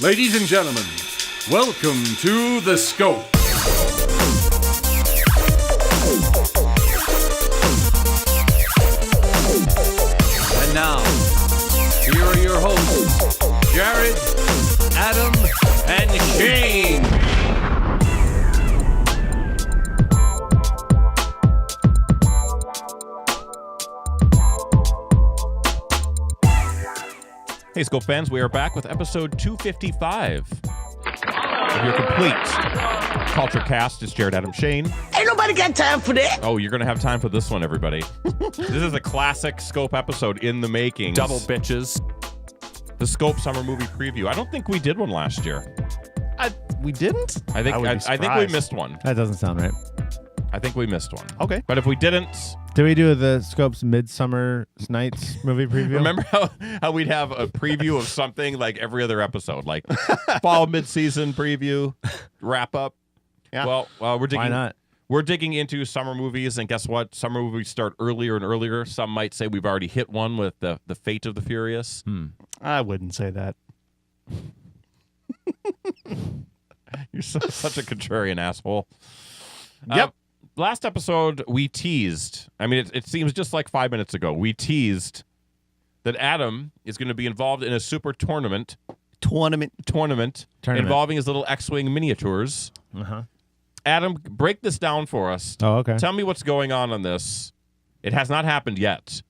Ladies and gentlemen, welcome to The Scope. And now, here are your hosts, Jared, Adam, and Shane. Hey, Scope fans, we are back with episode 255 of your complete culture cast. It's Jared, Adam, Shane. Ain't nobody got time for that. Oh, you're going to have time for this one, everybody. This is a classic Scope episode in the making. Double bitches. The Scope Summer Movie Preview. I don't think we did one last year. We didn't? I think we missed one. That doesn't sound right. I think we missed one. Okay. But if we didn't... Did we do the Scope's Midsummer Nights movie preview? Remember how we'd have a preview of something like every other episode, like fall mid-season preview, wrap up? Yeah. Well, we're digging. Why not? We're digging into summer movies, and guess what? Summer movies start earlier and earlier. Some might say we've already hit one with the Fate of the Furious. I wouldn't say that. You're such a contrarian asshole. Yep. Last episode, we teased. I mean, it seems just like 5 minutes ago. We teased that Adam is going to be involved in a super tournament involving his little X-Wing miniatures. Uh-huh. Adam, break this down for us. Oh, okay. Tell me what's going on this. It has not happened yet,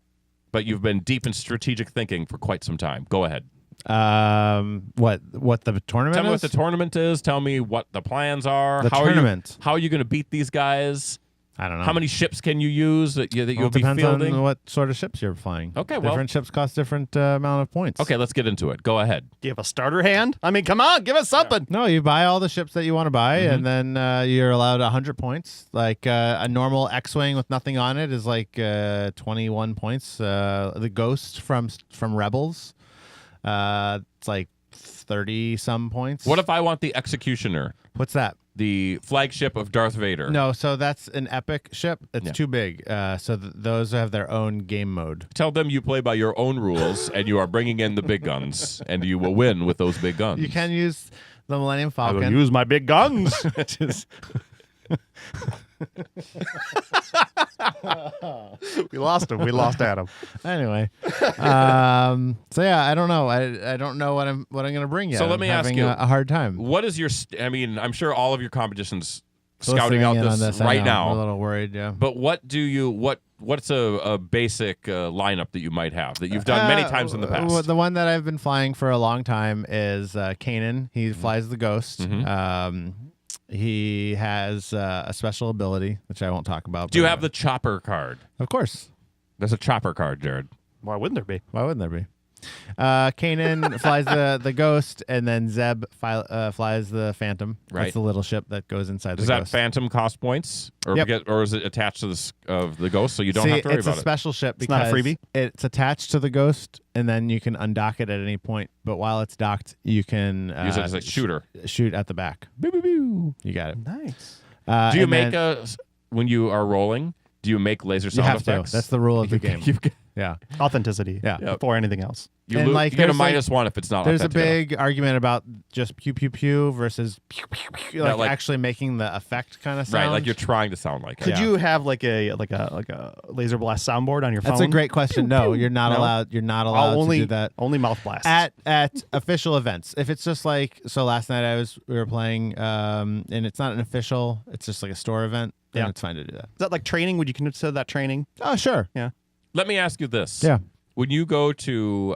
but you've been deep in strategic thinking for quite some time. Go ahead. What the tournament Tell me is? what the tournament is. Tell me what the plans are. The tournament. How are you going to beat these guys? I don't know. How many ships can you use that you'll be depends fielding? on what sort of ships you're flying. Okay, well- different ships cost different amount of points. Okay, let's get into it. Go ahead. Do you have a starter hand? I mean, come on, give us something. No, you buy all the ships that you want to buy, and then you're allowed 100 points. Like a normal X-Wing with nothing on it is like 21 points. The Ghost from Rebels, it's like 30-some points. What if I want the Executioner, What's that? the flagship of Darth Vader? No, so that's an epic ship. It's Yeah. too big. So those have their own game mode. Tell them you play by your own rules, and you are bringing in the big guns, and you will win with those big guns. You can use the Millennium I will Falcon. use my big guns. We lost him. We lost Adam. Anyway, so yeah, I don't know. I don't know what I'm gonna bring yet. So let I'm me ask having you, a hard time. What is your? I mean, I'm sure all of your competitions scouting Listening out in on this I right know. I'm a now. little worried. Yeah. But what's a basic lineup that you might have that you've done many times in the past? The one that I've been flying for a long time is Kanan. He flies the Ghost. He has a special ability, which I won't talk about. Do you but, have the chopper card? Of course. There's a chopper card, Jared. Why wouldn't there be? Why wouldn't there be? Kanan flies the Ghost, and then Zeb flies the Phantom. Right. That's the little ship that goes inside Does the that Ghost. Phantom cost points, or Yep. or is it attached to the Ghost, so you don't See, have to worry it's about a it? special ship It's not because a freebie? it's attached to the Ghost, and then you can undock it at any point. But while it's docked, you can Use it as a shooter. shoot at the back. Boo, boo, boo. You got it. Nice. Do you and make then when you are rolling? Do you make laser You sound have effects? to. That's the rule of the game. You Yeah. Authenticity. Yeah. Before anything else. And, like, you get a there's, like- -1 if it's not. There's a authentic enough. big argument about just pew pew pew versus pew pew pew, Yeah, like- actually making the effect kind of sound. right, like you're trying to sound like it. Could you have like a laser blast soundboard on your phone? That's a great question. No, you're not No? allowed. You're not allowed only to do that. Only mouth blasts. At official events. If it's just like last night we were playing and it's not an official, it's just like a store event, then Yeah. it's fine to do that. Is that like training? Would you consider that training? Oh, sure. Let me ask you this. Yeah. When you go to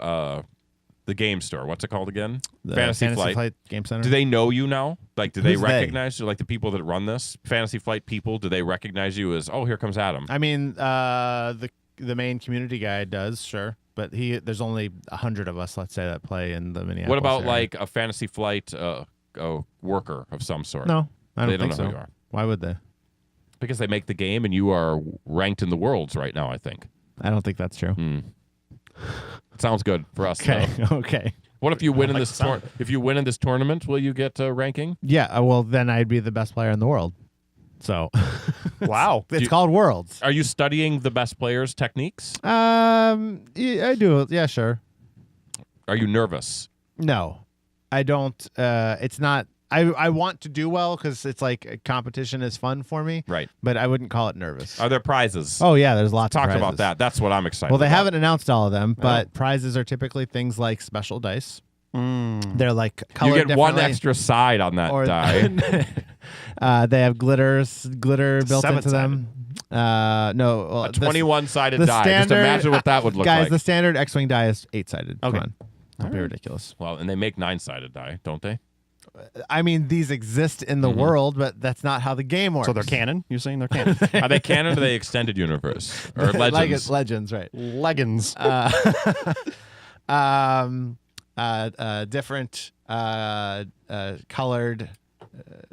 the game store, what's it called again? The Fantasy Flight. Game Center. Do they know you now? Like, do they Who's they? recognize you? Like the people that run this Fantasy Flight people? Do they recognize you as? Oh, here comes Adam. I mean, the main community guy does, sure, but there's only 100 of us, let's say, that play in the Minneapolis What about area. like a Fantasy Flight worker of some sort? No, I They don't don't think know so. who you are. Why would they? Because they make the game, and you are ranked in the worlds right now. I think. I don't think that's true. It sounds good for us. Okay. though. Okay. What if you win in like this the sound. if you win in this tournament? Will you get ranking? Yeah. Well, then I'd be the best player in the world. So Wow. it's called Worlds. Are you studying the best players' techniques? Yeah, I do. Yeah, sure. Are you nervous? No. I don't. It's not. I want to do well because it's like competition is fun for me. Right. But I wouldn't call it nervous. Are there prizes? Oh yeah, there's lots. Talk of about that. That's what I'm excited Well, they about. haven't announced all of them, but prizes are typically things like special dice. They're like You colored get one differently. extra side on that die. They have glitter built into Seven-sided. them. No, well, A 21-sided the die. Just standard- imagine what that would look guys, like. the standard X-wing die is 8-sided. Okay. Come on. Don't be ridiculous. Well, and they make 9-sided die, don't they? I mean, these exist in the world, but that's not how the game works. So they're canon? You're saying they're canon? Are they canon or are they extended universe? Or legends? Like it's legends, right? Leggings. Different colored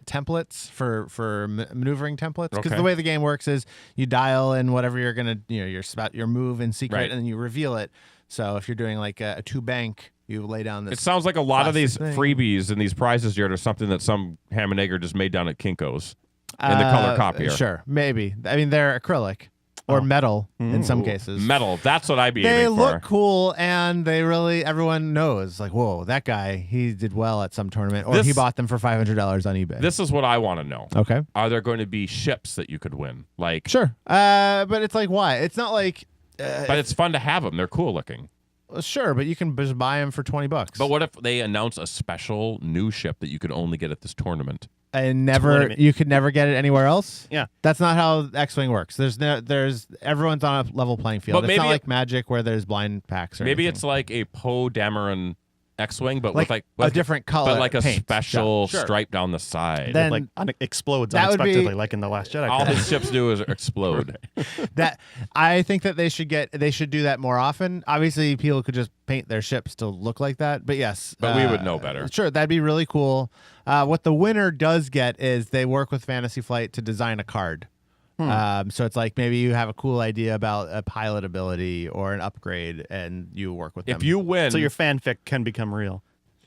templates for maneuvering templates, because Okay. the way the game works is you dial in whatever you're gonna your move in secret, Right. and then you reveal it. So if you're doing like a 2-bank, you lay down this. It sounds like a lot of these plastic thing. freebies and these prizes, Jared, are something that some ham and egger just made down at Kinko's in the color copier. Sure, maybe. I mean, they're acrylic or metal in some cases. Metal. That's what I'd be They aiming look for. cool, and they really everyone knows like, whoa, that guy, he did well at some tournament, or This- he bought them for $500 on eBay. This is what I want to know. Okay, Are there going to be ships that you could win? Like, sure, but it's like, why? It's not like, but it's fun to have them. They're cool looking. sure, but you can just buy them for $20. But what if they announce a special new ship that you could only get at this tournament? And never, Tournament. you could never get it anywhere else. Yeah. That's not how X-wing works. There's everyone's on a level playing field. But It's maybe not it- like Magic where there's blind packs or Maybe anything. it's like a Poe Dameron X-wing, but Like with a different color but like a paint. special Sure. stripe down the side. Then- like explodes that would be- unexpectedly, like in the Last Jedi. All his ships do is explode. that I think that they should do that more often. Obviously, people could just paint their ships to look like that, but yes, But we would know better. Sure, that'd be really cool. What the winner does get is they work with Fantasy Flight to design a card. So it's like maybe you have a cool idea about a pilot ability or an upgrade, and you work with them. If you win, So your fanfic can become real.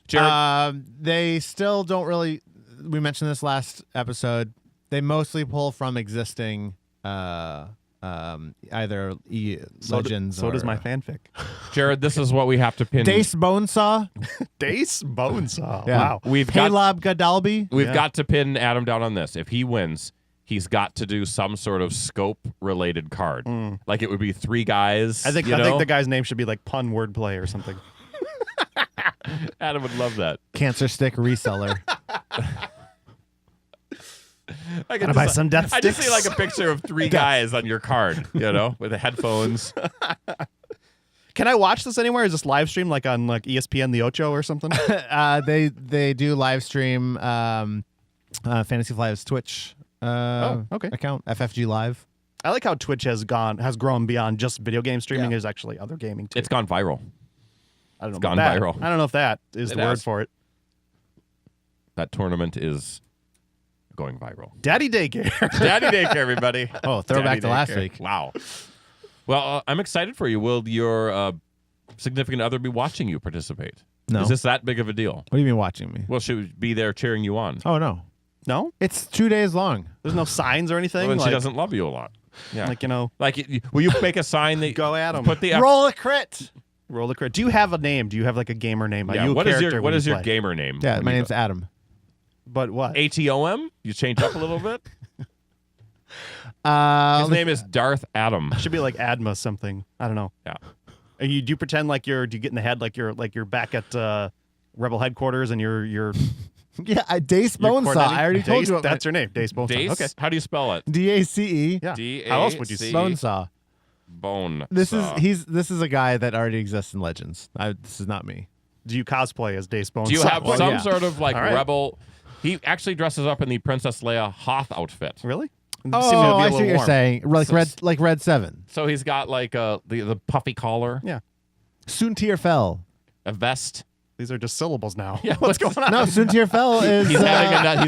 Jared, They still don't really. We mentioned this last episode. They mostly pull from existing either legends. So or, does my fanfic. Jared, this is what we have to pin. Dace Bonesaw. Dace Bonesaw. Yeah. Wow. We've got Caleb Gadalby. we've Yeah. got to pin Adam down on this. If he wins, he's got to do some sort of scope related card. Like it would be 3 guys. I think you know? the guy's name should be like pun wordplay or something. Adam would love that. Cancer stick reseller. I Gotta buy some death I just see sticks. like a picture of 3 guys on your card, with the headphones. Can I watch this anywhere? Is this live stream like on like ESPN The Ocho or something? They do live stream Fantasy Flight's Twitch okay. account, FFG Live. I like how Twitch has grown beyond just video game streaming. There's actually other gaming too. It's gone viral. I don't know gone about that. viral. I don't know if that is It the has. word for it. That tournament is going viral. Daddy daycare. Daddy daycare, everybody. Oh, throwback Daddy to last daycare. week. Wow. Well, I'm excited for you. Will your significant other be watching you participate? No. Is this that big of a deal? What do you mean watching me? Well, she would be there cheering you on. Oh no, No, it's 2 days long. there's no signs or anything. Well, then like, she doesn't love you a lot. Yeah. like Will you make a sign that Go at 'em. Put the Roll a crit. roll the crit. Do you have a name? Do you have like a gamer name? Are Yeah. you a What is character your when you your play? gamer name? Yeah, when my you name's go- Adam. But what? ATOM. You change up a little bit. Let's- His name is Darth Adam. Should be like Adma something. I don't know. Yeah. Do you pretend like do you get in the head like you're back at Rebel headquarters and you're Yeah, Dace you're Bonesaw. coordinating? I already told Dace, you what that's your name, Dace Bonesaw. Dace. Okay. How do you spell it? DACE. Yeah. D-A-C- How else would you say Bonesaw. Bone. This is a guy that already exists in Legends. This is not me. Do you cosplay as Dace Bonesaw? Do you have Well, some yeah. sort of like All right. rebel? He actually dresses up in the Princess Leia Hoth outfit. Really? Oh, I see what you're saying. Like Red 7. So he's got like the puffy collar, Yeah. Soontir Fel. a vest. These are just syllables now. Yeah, What's going on? No, Soontir Fel is He's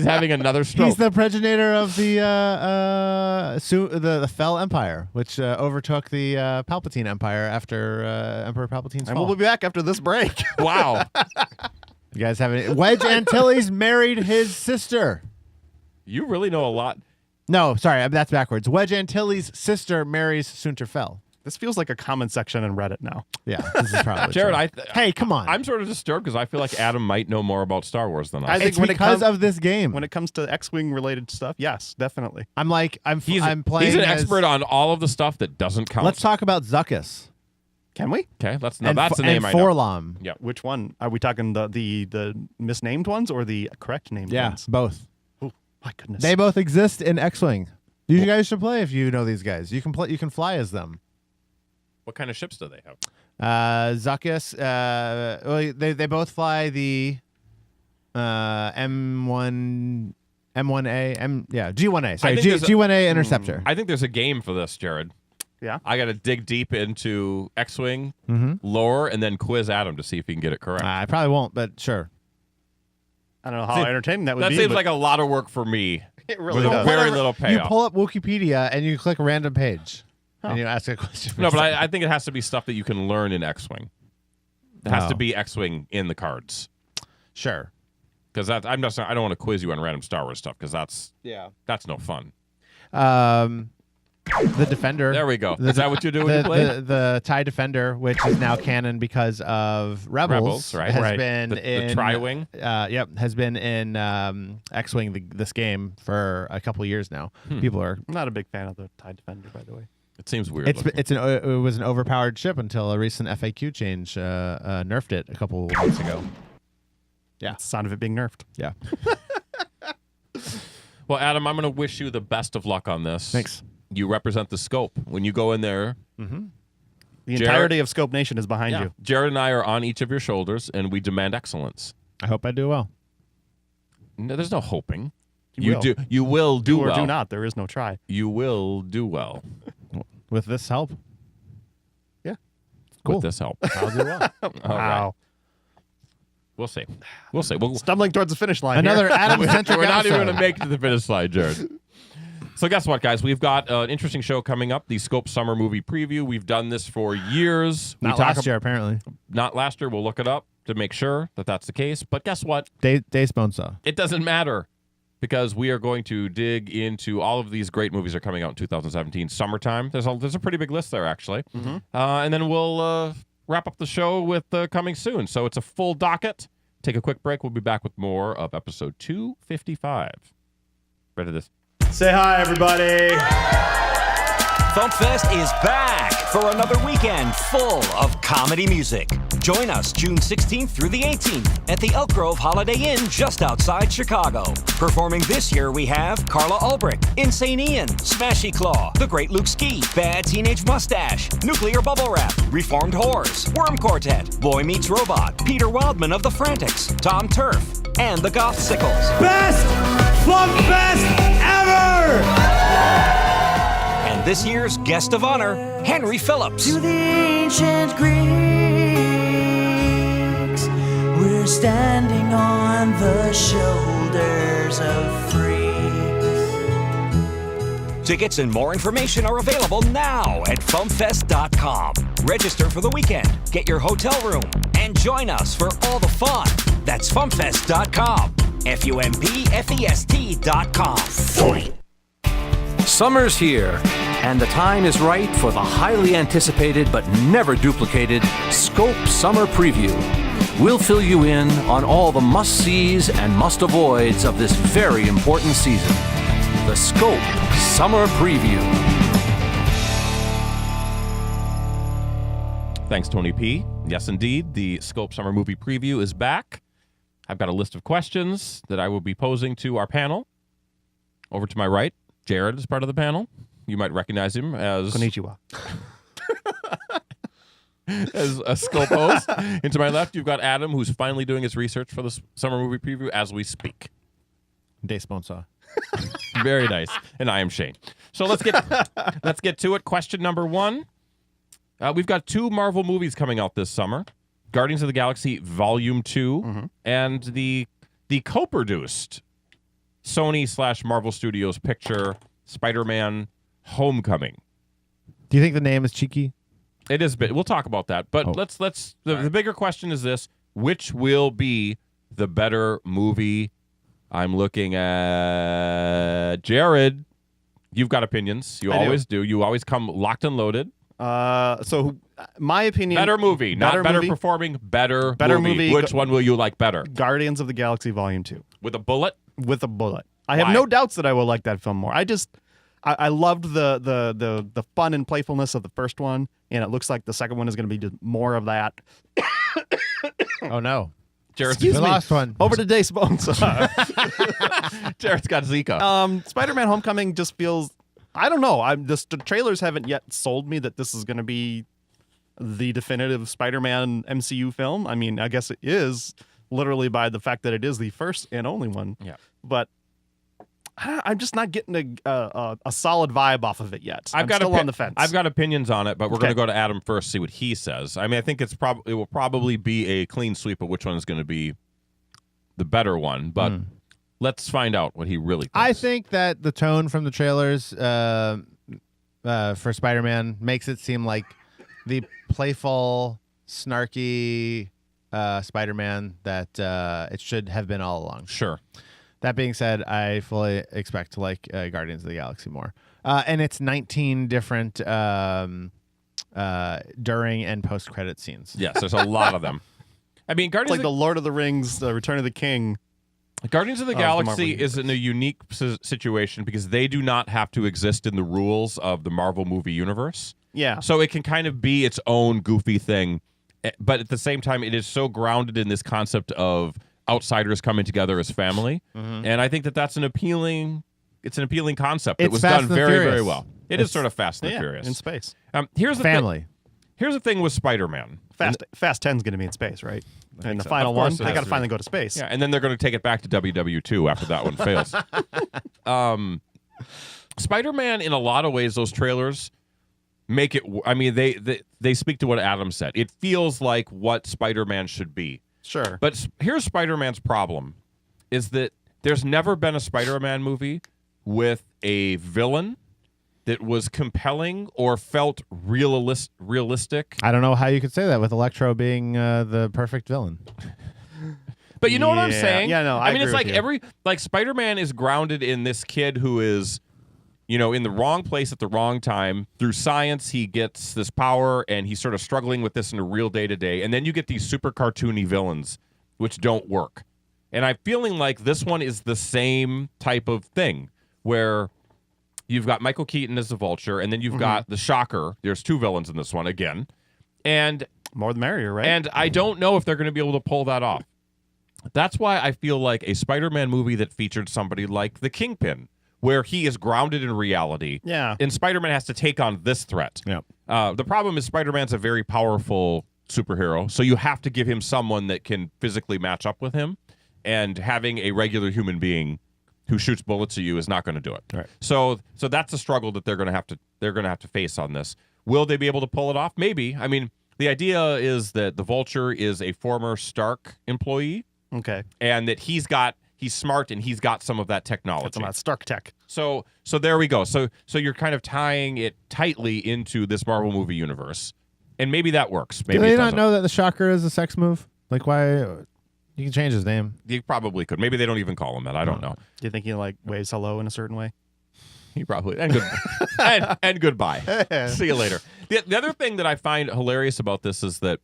having another stroke. he's the progenitor of the the Fel Empire, which overtook the Palpatine Empire after Emperor Palpatine's And fall. we'll be back after this break. Wow. You guys have any? Wedge Antilles married his sister. You really know a lot. No, sorry, that's backwards. Wedge Antilles' sister marries Soontir Fel. This feels like a comment section in Reddit now. Yeah, this is probably Jared, true. Hey, come on. I'm sort of disturbed because I feel like Adam might know more about Star Wars than I. I think it's because of this game. When it comes to X-Wing related stuff, yes, definitely. I'm playing. He's an expert on all of the stuff that doesn't count. Let's talk about Zuckuss. Can we? Okay, that's And the name I know. Forlom. Yeah. Which one? Are we talking the misnamed ones or the correct named Yeah, ones? both. Oh, my goodness. They both exist in X-Wing. You guys should play if you know these guys. You can play. You can fly as them. What kind of ships do they have? Zuckuss. Well, they both fly the M1, M1A, G1A. Sorry, G1A Interceptor. I think there's a game for this, Jared. Yeah. I got to dig deep into X-Wing Mm-hmm. lore and then quiz Adam to see if he can get it correct. I probably won't, but sure. I don't know how entertaining that would That be. seems but like a lot of work for me. it really with a does. very little You payoff. pull up Wikipedia and you click a random page and you ask a question. No, but I think it has to be stuff that you can learn in X-Wing. It has to be X-Wing in the cards. Sure. Because I don't want to quiz you on random Star Wars stuff because that's no fun. The Defender. There we go. Is that what you do when you play? The TIE Defender, which is now canon because of Rebels, right? has Right. been The in Tri-Wing? has been in X-Wing this game for a couple of years now. People are. I'm not a big fan of the TIE Defender, by the way. It seems weird. It was an overpowered ship until a recent FAQ change nerfed it a couple months ago. Yeah, It's the sound of it being nerfed. yeah. Well, Adam, I'm going to wish you the best of luck on this. Thanks. You represent the scope. When you go in there, The entirety of Scope Nation is behind you. Jared and I are on each of your shoulders, and we demand excellence. I hope I do well. No, there's no hoping. You will. You will do Do or well. do not. There is no try. You will do well With this help, with this help. I'll do well. All Wow. right. We'll see. We'll see. We'll, Stumbling towards the finish line. Another Adam-centric we're not even episode. going to make it to the finish line, Jared. So guess what, guys? We've got an interesting show coming up, the Scope Summer Movie Preview. We've done this for years. Not last year, apparently. Not last year. We'll look it up to make sure that that's the case. But guess what? Dace Bonesaw. It doesn't matter because we are going to dig into all of these great movies that are coming out in 2017. Summertime. There's a pretty big list there, actually. And then we'll wrap up the show with coming soon. So it's a full docket. Take a quick break. We'll be back with more of episode 255. Ready to this. Say hi, everybody. FumpFest is back for another weekend full of comedy music. Join us June 16th through the 18th at the Elk Grove Holiday Inn just outside Chicago. Performing this year we have Carla Ulbrich, Insane Ian, Smashy Claw, The Great Luke Ski, Bad Teenage Mustache, Nuclear Bubble Wrap, Reformed Whores, Worm Quartet, Boy Meets Robot, Peter Wildman of The Frantics, Tom Turf, and The Goth Sickles. Best FumpFest ever! And this year's guest of honor, Henry Phillips. To the ancient Greeks, we're standing on the shoulders of freaks. Tickets and more information are available now at FumpFest.com. Register for the weekend, get your hotel room, and join us for all the fun. That's FumpFest.com. FumpFest.com. Summer's here, and the time is right for the highly anticipated but never duplicated Scope Summer Preview. We'll fill you in on all the must-sees and must-avoids of this very important season. The Scope Summer Preview. Thanks, Tony P. Yes, indeed, the Scope Summer Movie Preview is back. I've got a list of questions that I will be posing to our panel. Over to my right, Jared is part of the panel. You might recognize him as Konnichiwa. as a Scope host. And to my left, you've got Adam, who's finally doing his research for the Summer Movie Preview as we speak. Dace Bonesaw. Very nice. And I am Shane. So let's get to it. Question number one. We've got 2 Marvel movies coming out this summer. Guardians of the Galaxy Volume 2 and the co-produced Sony/Marvel Studios picture Spider-Man Homecoming. Do you think the name is cheeky? It is a bit. We'll talk about that. But let's the bigger question is this: which will be the better movie? I'm looking at Jared. You've got opinions. You always do. You always come locked and loaded. So my opinion, Better movie, not better movie, performing, better movie. Which one will you like better? Guardians of the Galaxy Volume 2 With a bullet? with a bullet. I have Why? no doubts that I will like that film more. I loved the fun and playfulness of the first one, and it looks like the second one is going to be just more of that. Oh no. Jared's, The last one. Over to Dace Bonesaw. Jared's got Zika. Spider-Man: Homecoming just feels. I don't know. The trailers haven't yet sold me that this is going to be the definitive Spider-Man MCU film. I mean, I guess it is literally by the fact that it is the first and only one. Yeah. But I'm just not getting a solid vibe off of it yet. I'm still on the fence. I've got opinions on it, but we're Okay. going to go to Adam first, see what he says. I mean, I think it will probably be a clean sweep of which one is going to be the better one, but let's find out what he really thinks. I think that the tone from the trailers for Spider-Man makes it seem like the playful, snarky Spider-Man that it should have been all along. Sure. That being said, I fully expect to like Guardians of the Galaxy more. And it's 19 different during and post-credit scenes. Yes, there's a lot of them. I mean, It's Guardians like of the Lord of the Rings, the Return of the King. Guardians of the the Marvel Galaxy is Universe. in a unique situation because they do not have to exist in the rules of the Marvel movie universe. Yeah. So it can kind of be its own goofy thing, but at the same time, it is so grounded in this concept of outsiders coming together as family, and I think that that's an appealing concept. It It's was Fast done and the very, very Furious. well. It is sort of Fast and the Yeah, Furious. in space. Here's the Family. Here's the thing with Spider-Man. Fast 10's going to be in space, right? And the so. final Of one, course it they has got to to be. finally go to space. Yeah, and then they're going to take it back to WW2 after that one fails. Spider-Man, in a lot of ways, those trailers make it. I mean, they speak to what Adam said. It feels like what Spider-Man should be. Sure. But here's Spider-Man's problem: is that there's never been a Spider-Man movie with a villain that was compelling or felt realistic. I don't know how you could say that with Electro being the perfect villain. But you know what I'm Yeah. saying? Yeah, no, I mean, it's agree with like Spider-Man is grounded in this kid who is, in the wrong place at the wrong time. Through science, he gets this power, and he's sort of struggling with this in a real day-to-day. And then you get these super cartoony villains, which don't work. And I'm feeling like this one is the same type of thing, where you've got Michael Keaton as the Vulture, and then you've got the Shocker. There's two villains in this one again. And More the merrier, right? and I don't know if they're going to be able to pull that off. That's why I feel like a Spider-Man movie that featured somebody like the Kingpin, where he is grounded in reality. Yeah. And Spider-Man has to take on this threat. Yep. The problem is Spider-Man's a very powerful superhero, so you have to give him someone that can physically match up with him. And having a regular human being who shoots bullets at you is not going to do it. Right. So that's a struggle that they're going to have to face on this. Will they be able to pull it off? Maybe. I mean, the idea is that the Vulture is a former Stark employee, okay. and that he's smart and he's got some of that technology. It's about Stark Tech. So there we go. So you're kind of tying it tightly into this Marvel movie universe, and maybe that works. Maybe Do they it not doesn't. know that the Shocker is a sex move? Like, why? You can change his name. He probably could. Maybe they don't even call him that. I don't know. Do you think he waves hello in a certain way? He probably and good and goodbye. See you later. The other thing that I find hilarious about this is that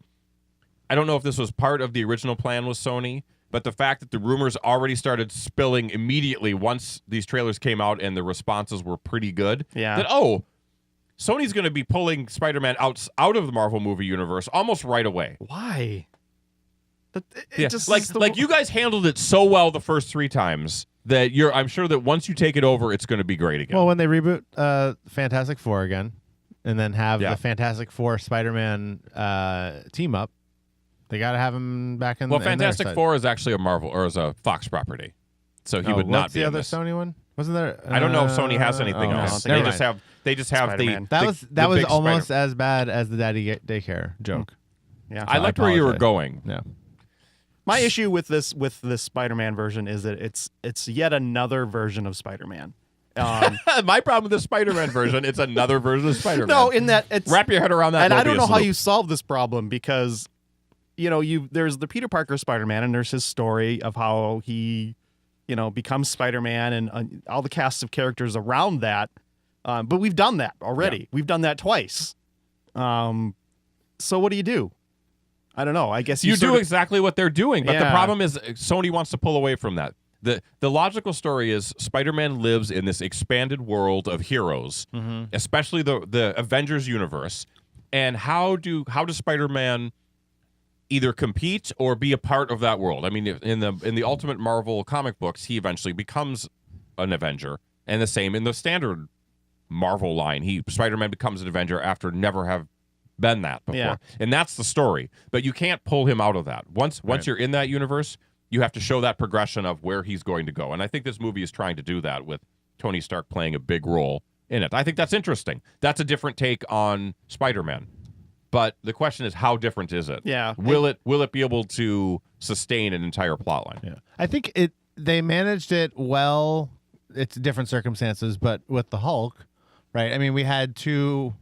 I don't know if this was part of the original plan with Sony, but the fact that the rumors already started spilling immediately once these trailers came out and the responses were pretty good. Yeah. That Sony's going to be pulling Spider-Man out of the Marvel movie universe almost right away. Why? Yeah, like you guys handled it so well the first 3 times that I'm sure that once you take it over, it's going to be great again. Well, when they reboot Fantastic Four again, and then have Yeah. the Fantastic Four Spider-Man team up, they got to have him back in. Well, in their Fantastic side. Four is actually a Marvel or is a Fox property, so he would not what's be the in other this. Sony one? Wasn't there? I don't know if Sony has anything okay. else. Never They mind. just have Spider-Man. That was big almost Spider- as bad as the Daddy Daycare joke. Yeah. I liked where you were apologize. going. Yeah. My issue with this Spider-Man version is that it's yet another version of Spider-Man. My problem with the Spider-Man version, it's another version of Spider-Man. No, in that it's Wrap your head around that. and I don't know Mobius how loop. you solve this problem because there's the Peter Parker Spider-Man and there's his story of how he becomes Spider-Man and all the cast of characters around that. But we've done that already. Yeah. We've done that twice. So what do? I don't know. I guess You do exactly what they're doing, but the Yeah. problem is Sony wants to pull away from that. The logical story is Spider-Man lives in this expanded world of heroes, especially the Avengers universe. And how does Spider-Man either compete or be a part of that world? I mean, in the Ultimate Marvel comic books, he eventually becomes an Avenger, and the same in the standard Marvel line. Spider-Man becomes an Avenger after never have been that before. Yeah. And that's the story. But you can't pull him out of that. Once you're in that universe, you have to show that progression of where he's going to go. And I think this movie is trying to do that with Tony Stark playing a big role in it. I think that's interesting. That's a different take on Spider-Man. But the question is, how different is it? Yeah. Will it be able to sustain an entire plotline? Yeah. I think they managed it well. It's different circumstances, but with the Hulk, right? I mean, we had 3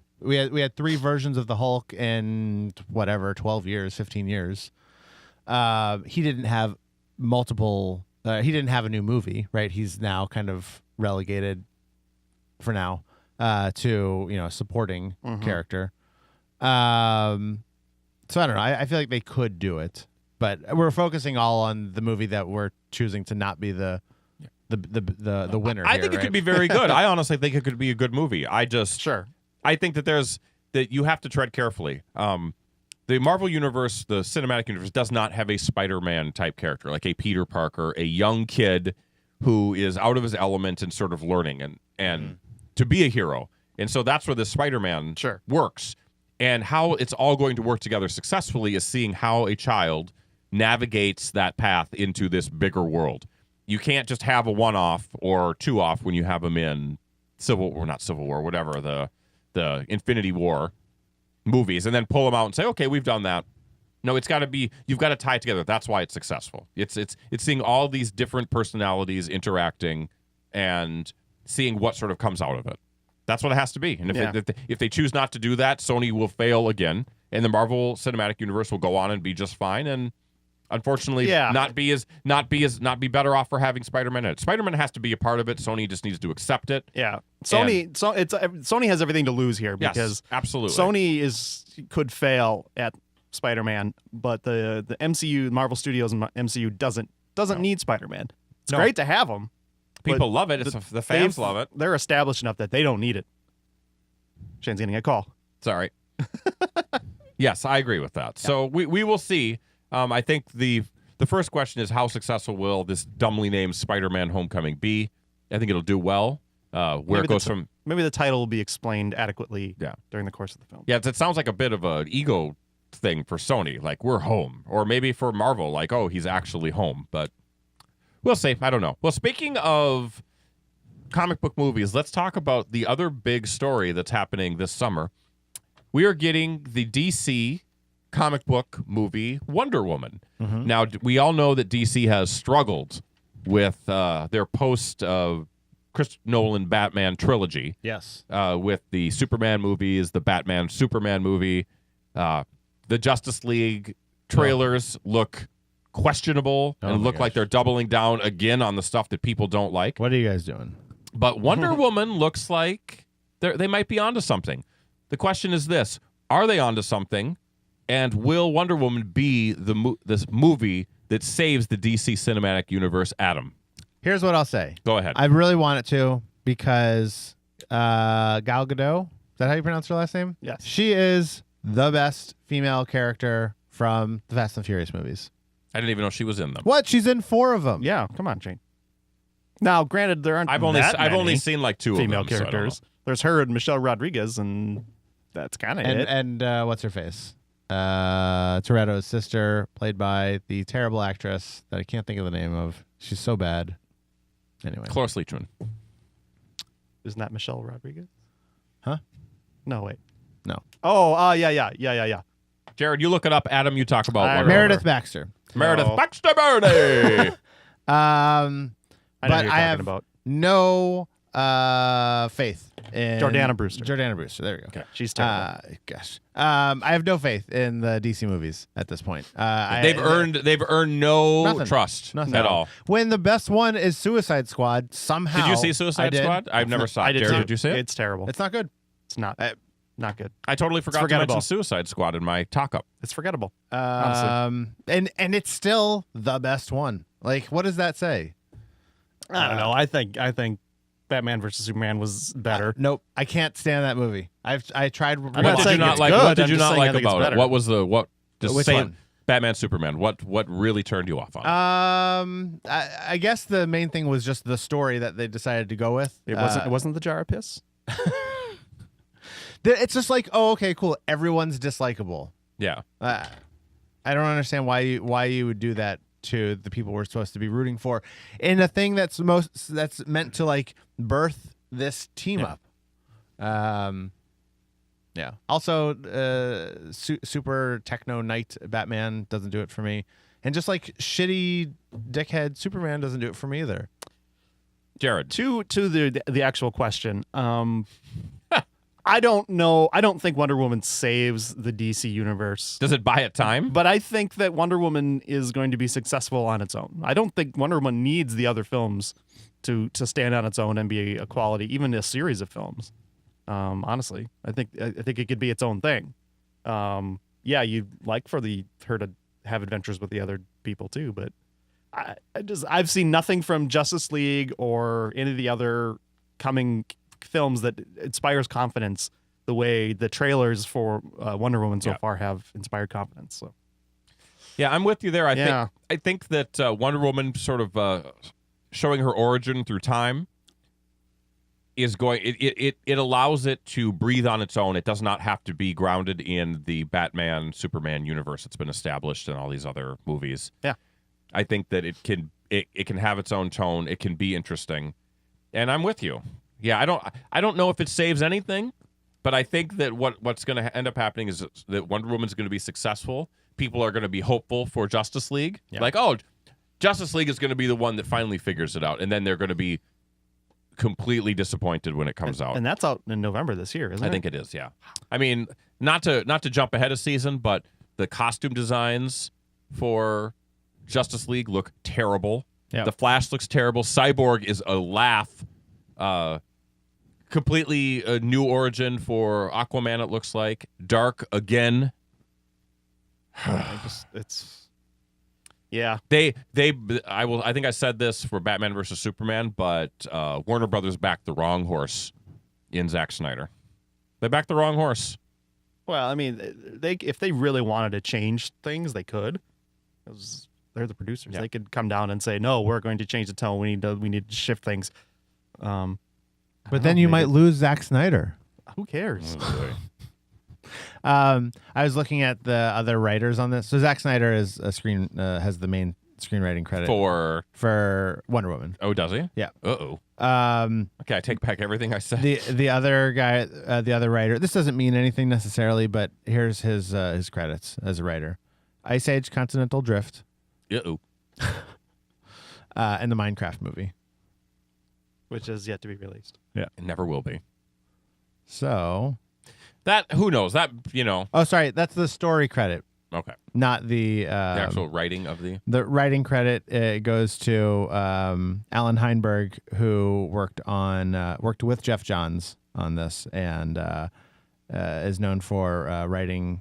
versions of the Hulk in 12 years, 15 years. He didn't have multiple. He didn't have a new movie, right? He's now kind of relegated for now to supporting character. So I don't know. I feel like they could do it, but we're focusing all on the movie that we're choosing to not be the winner. I think it could be very good. I honestly think it could be a good movie. I think that you have to tread carefully. The Marvel Universe, the cinematic universe, does not have a Spider-Man type character, like a Peter Parker, a young kid who is out of his element and sort of learning and to be a hero. And so that's where the Spider-Man works. And how it's all going to work together successfully is seeing how a child navigates that path into this bigger world. You can't just have a one-off or two-off when you have them in the Infinity War movies, and then pull them out and say, okay, we've done that. No, it's got to be, you've got to tie it together. That's why it's successful. It's seeing all these different personalities interacting and seeing what sort of comes out of it. That's what it has to be. And if they choose not to do that, Sony will fail again, and the Marvel Cinematic Universe will go on and be just fine. And unfortunately, not be better off for having Spider-Man in it. Spider-Man has to be a part of it. Sony just needs to accept it. Yeah, Sony has everything to lose here because absolutely Sony could fail at Spider-Man, but the MCU, Marvel Studios, and MCU doesn't need Spider-Man. It's great to have him. People love it. The fans love it. They're established enough that they don't need it. Shane's getting a call. Sorry. Yes, I agree with that. So we will see. I think the first question is, how successful will this dumbly named Spider-Man Homecoming be? I think it'll do well. Maybe the title will be explained adequately during the course of the film. Yeah, it sounds like a bit of an ego thing for Sony, like we're home. Or maybe for Marvel, like, oh, he's actually home. But we'll see. I don't know. Well, speaking of comic book movies, let's talk about the other big story that's happening this summer. We are getting the DC comic book movie Wonder Woman. Now, we all know that DC has struggled with their post Chris Nolan Batman trilogy. Yes. With the Superman movies, the Batman Superman movie, the Justice League trailers look questionable and look like they're doubling down again on the stuff that people don't like. What are you guys doing? But Wonder Woman looks like they might be onto something. The question is this: are they onto something? And will Wonder Woman be this movie that saves the DC cinematic universe? Adam, here's what I'll say. Go ahead. I really want it to because Gal Gadot, is that how you pronounce her last name? Yes. She is the best female character from the Fast and Furious movies. I didn't even know she was in them. What? She's in 4 of them. Yeah, come on, Jane. Now, granted, there aren't I've only seen like 2 female of them, characters. So There's her and Michelle Rodriguez, and that's kind of it. And what's her face? Toretto's sister, played by the terrible actress that I can't think of the name of. She's so bad. Anyway. Cloris Leachman. Isn't that Michelle Rodriguez? Huh? No, wait. No. Oh, yeah. Jared, you look it up. Adam, you talk about Wonder Meredith Woman. Baxter. Meredith No. Baxter Birdie. I know But who you're I talking have about. no faith in Jordana Brewster. Jordana Brewster. There we go. Okay. She's terrible. Gosh. I have no faith in the DC movies at this point. They've earned no Nothing. trust Nothing. at all. When the best one is Suicide Squad, somehow. Did you see Suicide Squad? I've never saw it. Jared, did you see it? It's terrible. It's not good. It's not. Not good. I totally forgot to forgettable. mention Suicide Squad in my talk-up. It's forgettable. honestly. And it's still the best one. Like, what does that say? I don't know. I think Batman versus Superman was better. Nope, I can't stand that movie. I tried. I'm What not did you saying not it's like? good, What did I'm you just not saying I like think it's about it? better. What was the what? Just Which say one? it. Batman Superman. What really turned you off on it? I guess the main thing was just the story that they decided to go with. It wasn't the jar of piss. It's just like, oh, okay, cool. Everyone's dislikable. Yeah. I don't understand why you would do that to the people we're supposed to be rooting for in a thing that's meant to like birth this team up. Yeah. Also, super techno knight Batman doesn't do it for me, and just like shitty dickhead Superman doesn't do it for me either. Jared. To the actual question. I don't know. I don't think Wonder Woman saves the DC universe. Does it buy it time? But I think that Wonder Woman is going to be successful on its own. I don't think Wonder Woman needs the other films to stand on its own and be a quality, even a series of films. Honestly, I think it could be its own thing. Yeah, you'd like for her to have adventures with the other people too, but I've seen nothing from Justice League or any of the other coming films that inspires confidence the way the trailers for Wonder Woman so far have inspired confidence. So, yeah, I'm with you there. I think that Wonder Woman sort of showing her origin through time is going. It allows it to breathe on its own. It does not have to be grounded in the Batman Superman universe that's been established in all these other movies. Yeah, I think that it can have its own tone. It can be interesting, and I'm with you. Yeah, I don't know if it saves anything, but I think that what's going to end up happening is that Wonder Woman's going to be successful. People are going to be hopeful for Justice League. Yeah. Like, oh, Justice League is going to be the one that finally figures it out, and then they're going to be completely disappointed when it comes out. And that's out in November this year, isn't it? I think it is, yeah. I mean, not to jump ahead of season, but the costume designs for Justice League look terrible. Yeah. The Flash looks terrible. Cyborg is a laugh. Completely a new origin for Aquaman, it looks like. Dark again. Yeah. I think I said this for Batman versus Superman, but Warner Brothers backed the wrong horse in Zack Snyder. They backed the wrong horse. Well, I mean, if they really wanted to change things, they could. They're the producers. Yeah. They could come down and say, "No, we're going to change the tone. We need to shift things." But then you might lose Zack Snyder. Who cares? I was looking at the other writers on this. So Zack Snyder is has the main screenwriting credit for Wonder Woman. Oh, does he? Yeah. Uh-oh. Okay, I take back everything I said. The other guy, the other writer. This doesn't mean anything necessarily, but here's his credits as a writer: Ice Age, Continental Drift, Uh-oh. and the Minecraft movie, which is yet to be released. Yeah, it never will be. So that who knows that Oh, sorry, that's the story credit. Okay. Not the actual writing of the writing credit. Goes to Alan Heinberg, who worked with Jeff Johns on this and is known for writing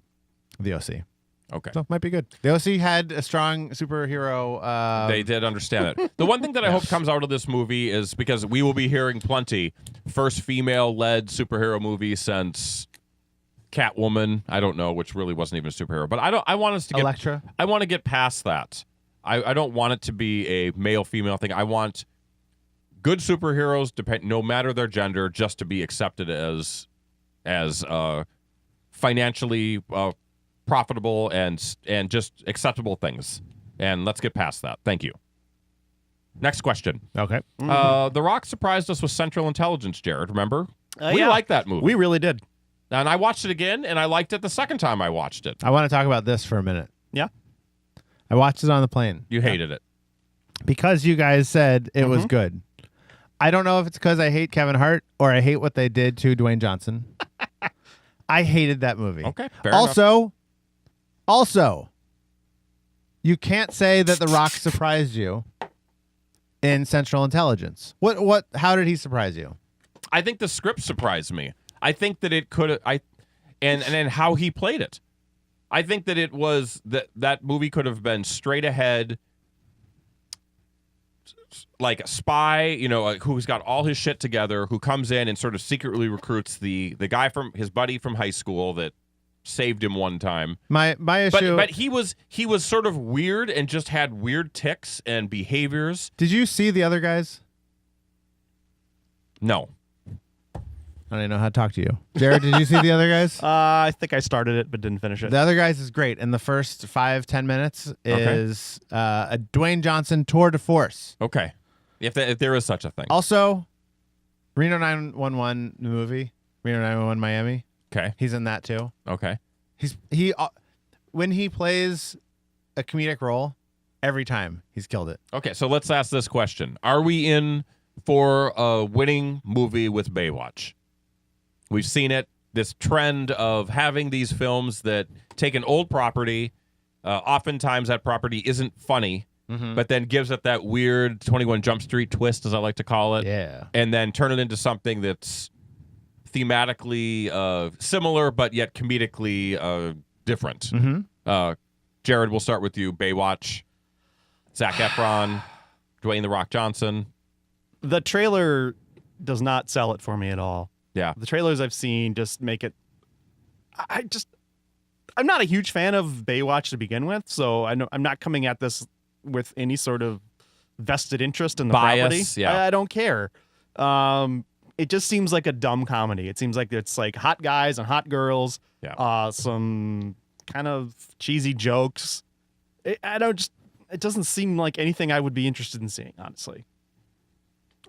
The OC. Okay. So might be good. The OC had a strong superhero. They did understand it. The one thing that I hope comes out of this movie is, because we will be hearing plenty, first female-led superhero movie since Catwoman. I don't know, which really wasn't even a superhero. But I want us to get Elektra. I want to get past that. I don't want it to be a male-female thing. I want good superheroes, no matter their gender, just to be accepted as financially profitable and just acceptable things. And let's get past that. Thank you. Next question. Okay. The Rock surprised us with Central Intelligence, Jared, remember? We yeah. liked that movie. We really did. And I watched it again, and I liked it the second time I watched it. I want to talk about this for a minute. Yeah. I watched it on the plane. You hated it. Because you guys said it was good. I don't know if it's because I hate Kevin Hart or I hate what they did to Dwayne Johnson. I hated that movie. Okay, fair enough. Also, you can't say that The Rock surprised you in Central Intelligence. How did he surprise you? I think the script surprised me. I think that it could and then how he played it. I think that it was that movie could have been straight ahead, like a spy, who's got all his shit together, who comes in and sort of secretly recruits the guy from his buddy from high school that saved him one time. My issue, but he was sort of weird and just had weird tics and behaviors. Did you see the other guys? No. I don't even know how to talk to you. Jared, did you see the other guys? I think I started it but didn't finish it. The other guys is great. And the first 5-10 minutes is a Dwayne Johnson tour de force. Okay. If there is such a thing. Also, Reno 911 movie, Reno 911 Miami. Okay. He's in that too. Okay. When he plays a comedic role, every time he's killed it. Okay, so let's ask this question. Are we in for a winning movie with Baywatch? We've seen it, this trend of having these films that take an old property. Oftentimes that property isn't funny, but then gives it that weird 21 Jump Street twist, as I like to call it. Yeah. And then turn it into something that's thematically similar, but yet comedically different. Jared, we'll start with you. Baywatch, Zac Efron, Dwayne "The Rock" Johnson. The trailer does not sell it for me at all. Yeah. The trailers I've seen just make it. I'm not a huge fan of Baywatch to begin with, so I'm not coming at this with any sort of vested interest in the Bias, property. yeah. I don't care. It just seems like a dumb comedy. It seems like it's like hot guys and hot girls. Yeah. Some kind of cheesy jokes. It doesn't seem like anything I would be interested in seeing, honestly.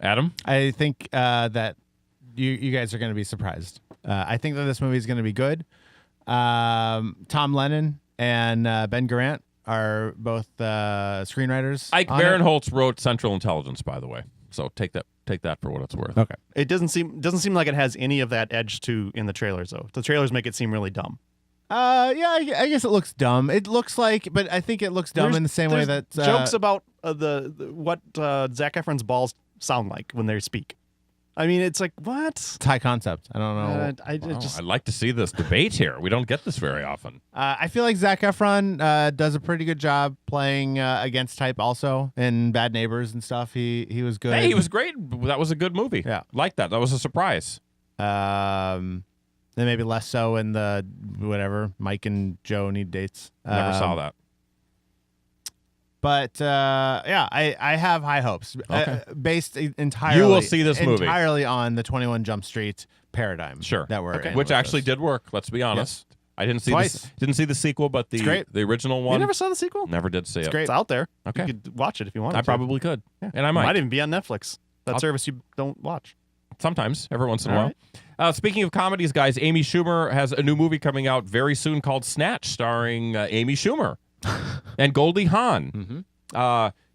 Adam? I think that you guys are going to be surprised. I think that this movie is going to be good. Tom Lennon and Ben Garant are both screenwriters. Ike on it. Barinholtz wrote Central Intelligence, by the way. So take that for what it's worth. Okay. It doesn't seem like it has any of that edge in the trailers though. The trailers make it seem really dumb. Yeah, I guess it looks dumb. It looks like, but I think it looks dumb in the same way that jokes about what Zac Efron's balls sound like when they speak. I mean, it's like, what? it's high concept. I don't know. I'd like to see this debate here. We don't get this very often. I feel like Zac Efron does a pretty good job playing against type also in Bad Neighbors and stuff. He was good. Hey, he was great. That was a good movie. Yeah. Like that. That was a surprise. Then maybe less so in the whatever Mike and Joe Need Dates. Never saw that. But yeah, I have high hopes based entirely. You will see this movie entirely on the 21 Jump Street paradigm. Sure, that we're in which with actually this. did work. Let's be honest. Yes. I didn't see Twice. didn't see the sequel, but the original one. You never saw the sequel? Never did see it. great. It's out there. Okay. You could watch it if you want. I probably could, and I It might. might even be on Netflix. That service you don't watch. Sometimes, every once in a All while. Speaking of comedies, guys, Amy Schumer has a new movie coming out very soon called Snatch, starring Amy Schumer and Goldie Hawn.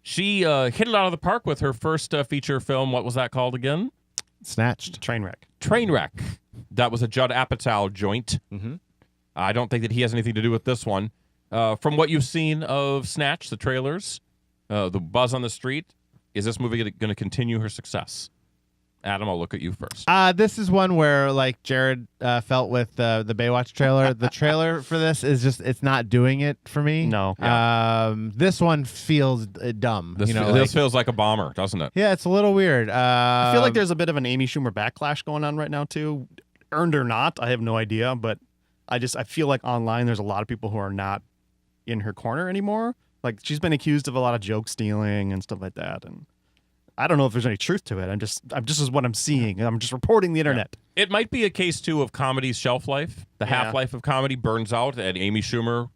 She hit it out of the park with her first feature film. What was that called again? Snatched. Trainwreck. That was a Judd Apatow joint. I don't think that he has anything to do with this one. From what you've seen of Snatch, the trailers, the buzz on the street, is this movie going to continue her success? Adam, I'll look at you first. This is one where, like Jared felt with the Baywatch trailer. The trailer for this is just, it's not doing it for me. No. This one feels dumb. This feels like a bomber, doesn't it? Yeah, it's a little weird. I feel like there's a bit of an Amy Schumer backlash going on right now too. Earned or not, I have no idea, but I feel like online there's a lot of people who are not in her corner anymore. Like, she's been accused of a lot of joke stealing and stuff like that, and I don't know if there's any truth to it. I'm just is what I'm seeing. I'm just reporting the internet. Yeah. It might be a case too of comedy's shelf life. The half-life of comedy burns out, and Amy Schumer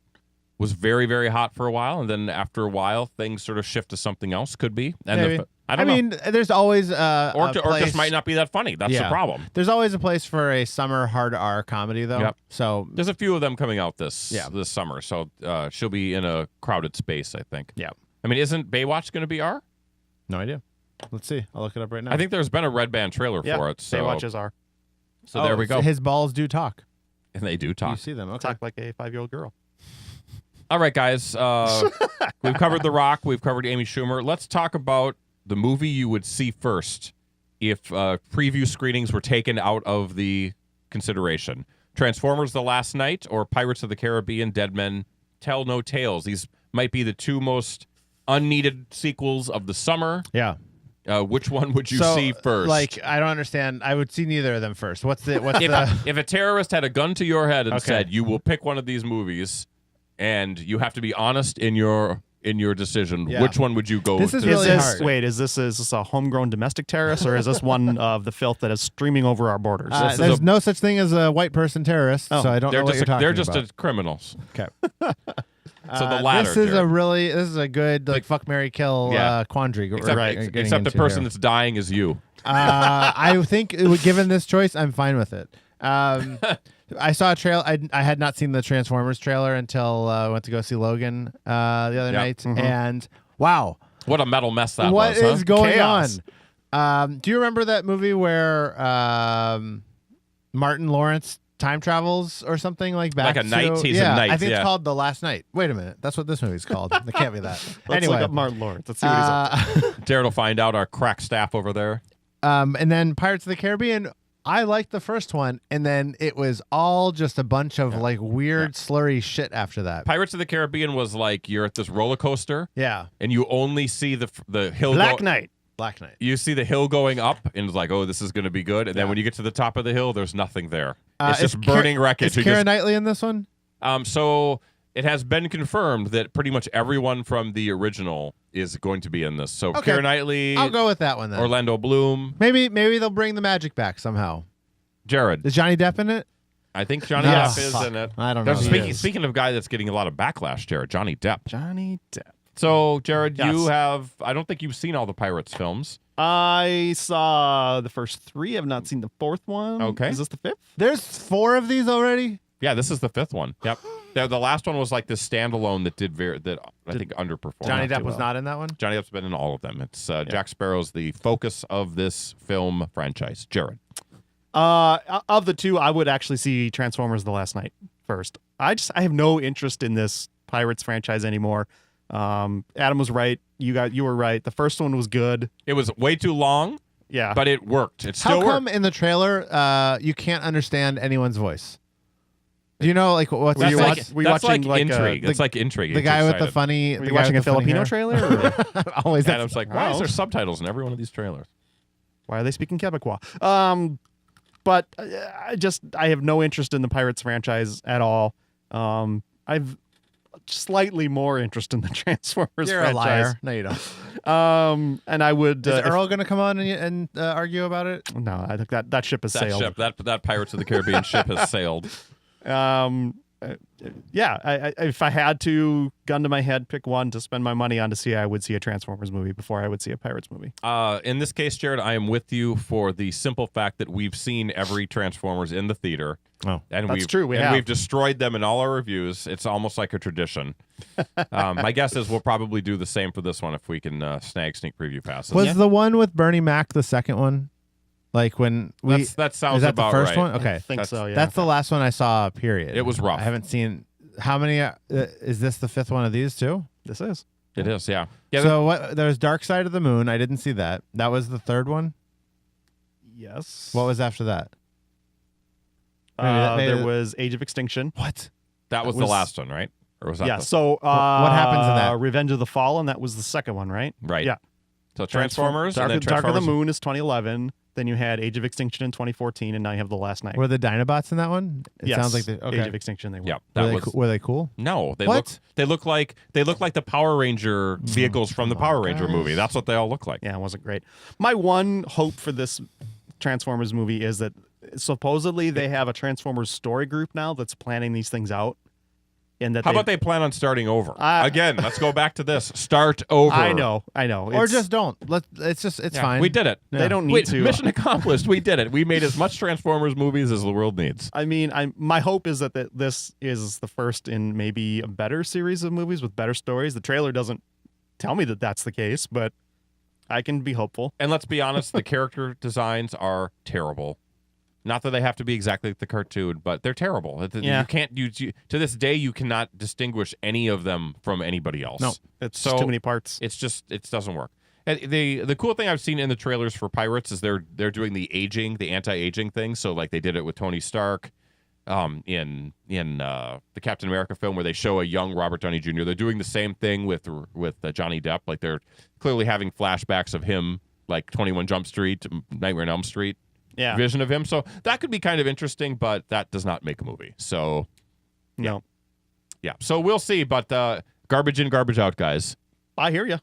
was very, very hot for a while, and then after a while, things sort of shift to something else. Could be. And I don't know. mean, there's always or place, just might not be that funny. That's the problem. There's always a place for a summer hard R comedy, though. Yep. So there's a few of them coming out this summer, so she'll be in a crowded space, I think. Yeah. I mean, isn't Baywatch going to be R? No idea. Let's see. I'll look it up right now. I think there's been a red band trailer for it. So Baywatches are. So there we go. His balls do talk. And they do talk. You see them. Okay. Talk like a 5-year-old girl. All right, guys. We've covered The Rock. We've covered Amy Schumer. Let's talk about the movie you would see first if preview screenings were taken out of the consideration. Transformers: The Last Night or Pirates of the Caribbean: Dead Men Tell No Tales. These might be the two most unneeded sequels of the summer. Yeah. Which one would you So, see first? Like, I don't understand. I would see neither of them first. What's the if a terrorist had a gun to your head and Okay. said, "You will pick one of these movies, and you have to be honest in your decision," Yeah. which one would you go? This is to? really is this, hard. Wait, is this a homegrown domestic terrorist, or is this one of the filth that is streaming over our borders? This is there's a- no such thing as a white person terrorist, so I don't They're know what just you're talking they're just about. criminals. Okay. So the latter. This is Jared. this is a good like fuck Mary kill Yeah. quandary. Except, we're ex- getting except the into person here. that's dying is you. I think given this choice, I'm fine with it. I saw a trail. I had not seen the Transformers trailer until I went to go see Logan the other night, and wow, What a metal mess that what was. is huh? going Chaos. on? Do you remember that movie where Martin Lawrence time travels or something like back Like a night? to, He's in yeah, Nights, I think yeah. it's called The Last Night. Wait a minute, that's what this movie's called. It can't be that. Let's anyway, look up Martin Lawrence. Let's see what he's up to. Jared will find out our crack staff over there. and then Pirates of the Caribbean. I liked the first one, and then it was all just a bunch of like weird slurry shit after that. Pirates of the Caribbean was like you're at this roller coaster, Yeah, and you only see the hill. Black Knight. Black Knight. You see the hill going up, and it's like, oh, this is going to be good. And then when you get to the top of the hill, there's nothing there. It's just burning wreckage. Is Keira Knightley in this one? So it has been confirmed that pretty much everyone from the original is going to be in this. So Okay. Keira Knightley, I'll go with that one then. Orlando Bloom, Maybe they'll bring the magic back somehow. Jared. Is Johnny Depp in it? I think Johnny No. Depp is Fuck. in it. I don't know. There's- who he Speaking, is. speaking of guy that's getting a lot of backlash, Jared, Johnny Depp. Johnny Depp. So, Jared, Yes. you have, I don't think you've seen all the Pirates films. I saw the first three. I've not seen the fourth one. Okay. Is this the fifth? There's 4 of these already. Yeah, this is the fifth one. Yep. The last one was like this standalone that that I think underperformed. Johnny not Depp too was well. not in that one. Johnny Depp's been in all of them. It's Jack Sparrow's the focus of this film franchise. Jared. Of the two, I would actually see Transformers: The Last Night first. I have no interest in this Pirates franchise anymore. Adam was right. You were right. The first one was good. It was way too long, Yeah, but it worked. It How still come worked. in the trailer you can't understand anyone's voice? Do you know like what's Were you the- watch- were you That's watching, like like, intrigue. the- It's like intrigue. the It's guy with the excited. funny? were the you guy watching a with the funny Filipino hair? trailer? Or Always. Adam's like, why is Wow. there subtitles in every one of these trailers? why are they speaking Quebecois? But I have no interest in the Pirates franchise at all. I've slightly more interest in the Transformers You're a franchise. liar. No, you don't. And I would. Is if- Earl going to come on and argue about it? No, I think that ship has That sailed. ship, that Pirates of the Caribbean ship has sailed. Yeah, I if I had to, gun to my head, pick one to spend my money on to see, I would see a Transformers movie before I would see a Pirates movie. In this case, Jared, I am with you for the simple fact that we've seen every Transformers in the theater. Oh, And that's true, we and have. we've destroyed them in all our reviews. It's almost like a tradition. My guess is we'll probably do the same for this one if we can snag sneak preview passes. Was the one with Bernie Mac the second one? Like when we that sounds is that about the first right. one? Okay, I think so. Yeah, that's the last one I saw. Period. It was rough. I haven't seen how many. Is this the 5th one of these too? this is. It is, yeah. Yeah. So what? There's Dark Side of the Moon. I didn't see that. That was the 3rd one. Yes. What was after that? Maybe there was Age of Extinction. What? that was the was- last one, right? Or was that Yeah. the, So what happens in that? Revenge of the Fallen. That was the second one, right? right? Yeah. So Transformers Dark, and then Dark of the Transformers. Moon is 2011. Then you had Age of Extinction in 2014, and now you have The Last Night. Were the Dinobots in that one? It Yes, sounds like the okay. Age of Extinction. They were. Yeah, Were that they, was were they cool? no. They What? look like the Power Ranger vehicles from the Power Ranger movie. That's what they all look like. Yeah, it wasn't great. My one hope for this Transformers movie is that supposedly they have a Transformers story group now that's planning these things out. And that How about they plan on starting over? I- Again, let's go back to this. Start over. I know. Or It's- just don't. It's Yeah, fine. we did it. They don't need Wait, to. Mission accomplished. We did it. We made as much Transformers movies as the world needs. I mean, my hope is that this is the first in maybe a better series of movies with better stories. The trailer doesn't tell me that that's the case, but I can be hopeful. And let's be honest, the character designs are terrible. Not that they have to be exactly like the cartoon, but they're terrible. Yeah. You can't to this day you cannot distinguish any of them from anybody else. No, it's So- too many parts. It's just it doesn't work. And the cool thing I've seen in the trailers for Pirates is they're doing the anti-aging thing. So like they did it with Tony Stark, in the Captain America film where they show a young Robert Downey Jr. They're doing the same thing with Johnny Depp. Like they're clearly having flashbacks of him, like 21 Jump Street, Nightmare on Elm Street vision of him. So that could be kind of interesting, but that does not make a movie. So No. yeah. So we'll see. But garbage in, garbage out, guys. I hear you.